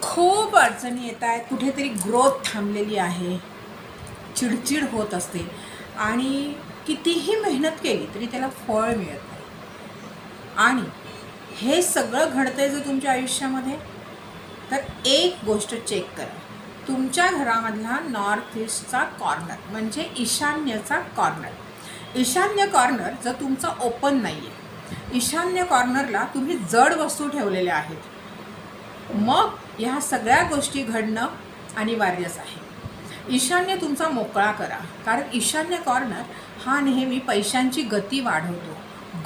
खूप अडचणी येत आहेत, कुठेतरी ग्रोथ थांबलेली आहे, चिडचिड होत असते आणि कितीही मेहनत केली तरी त्याला फळ मिळत नाही. आणि हे सगळं घडतंय जर तुमच्या आयुष्यामध्ये, तर एक गोष्ट चेक करा. तुमच्या घरामधला नॉर्थ ईस्टचा कॉर्नर म्हणजे ईशान्यचा कॉर्नर. ईशान्य कॉर्नर जर तुमचा ओपन नाही आहे, ईशान्य कॉर्नरला तुम्ही जड वस्तू ठेवलेल्या आहेत, मग ह्या सगळ्या गोष्टी घडणं अनिवार्यच आहे. ईशान्य तुमचा मोकळा करा, कारण ईशान्य कॉर्नर हा नेहमी पैशांची गती वाढवतो,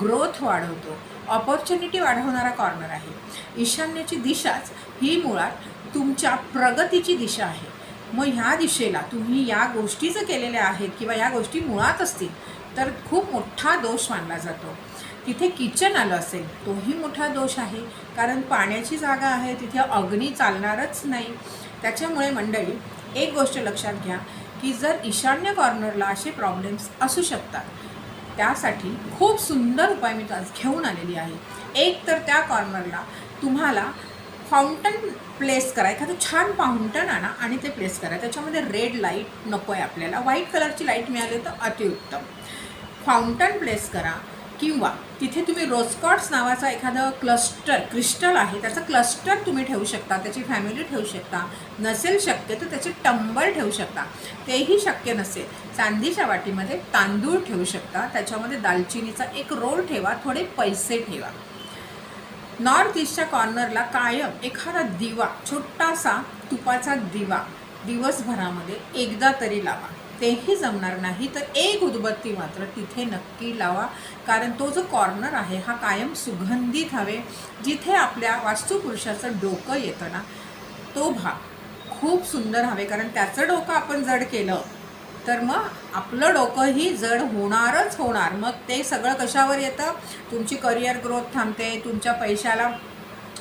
ग्रोथ वाढवतो, ऑपॉर्च्युनिटी वाढवणारा कॉर्नर आहे. ईशान्याची दिशाच ही मुळात तुमच्या प्रगतीची दिशा आहे. मग ह्या दिशेला तुम्ही या गोष्टी जर केलेल्या आहेत किंवा या गोष्टी मुळात असतील तर खूप मोठा दोष मानला जातो. तिथे किचन आलं असेल तोही मोठा दोष आहे, कारण पाण्याची जागा आहे, तिथे अग्नी चालणारच नाही. त्याच्यामुळे मंडळी, एक गोष्ट लक्षात घ्या की जर ईशान्य कॉर्नरला असे प्रॉब्लेम्स असू शकतात, त्यासाठी खूप सुंदर उपाय मी आज घेऊन आलेली आहे. एक तर त्या कॉर्नरला तुम्हाला फाउंटन प्लेस करा, एखादं छान फाउंटन आणा आणि ते प्लेस करा. त्याच्यामध्ये रेड लाईट नको आहे आपल्याला, व्हाईट कलरची लाईट मिळाली तर अतिउत्तम. फाउंटन प्लेस करा किंवा तिथे तुम्ही रोजकॉट्स नावाचा एखादं क्रिस्टल आहे, त्याचा क्लस्टर तुम्ही ठेवू शकता, त्याची फॅमिली ठेवू शकता. नसेल शक्य तर त्याचे टंबर ठेवू शकता. तेही शक्य नसेल, चांदीच्या वाटीमध्ये तांदूळ ठेवू शकता, त्याच्यामध्ये दालचिनीचा एक रोल ठेवा, थोडे पैसे ठेवा. नॉर्थ ईस्टच्या कॉर्नरला कायम एखादा दिवा, छोटासा तुपाचा दिवा दिवसभरामध्ये एकदा तरी लावा. तेही जमणार नाही तर एक उदबत्ती मात्र तिथे नक्की लावा, कारण तो जो कॉर्नर आहे हा कायम सुगंधित हवे. जिथे आपल्या वास्तुपुरुषाचं डोकं येतं ना, तो भाग खूप सुंदर हवे, कारण त्याचं डोकं आपण जड केलं तर मग आपलं डोकंही जड होणारच होणार. मग ते सगळं कशावर येतं? तुमची करिअर ग्रोथ थांबते, तुमच्या पैशाला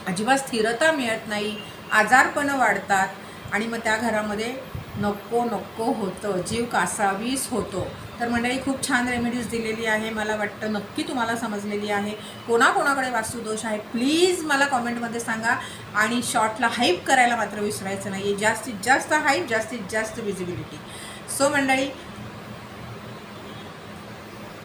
अजिबात स्थिरता मिळत नाही, आजारपणं वाढतात आणि मग त्या घरामध्ये नको नको होतं, जीव कासावीस होतो. तर मंडळी, खूप छान रेमेडीज दिलेली आहे, मला वाटतं नक्की तुम्हाला समजलेली आहे. कोणाकोणाकडे वास्तुदोष आहे प्लीज मला कॉमेंटमध्ये सांगा आणि शॉर्टला हाईप करायला मात्र विसरायचं नाही. जास्तीत जास्त हाईप, जास्तीत जास्त विजिबिलिटी. सो मंडळी,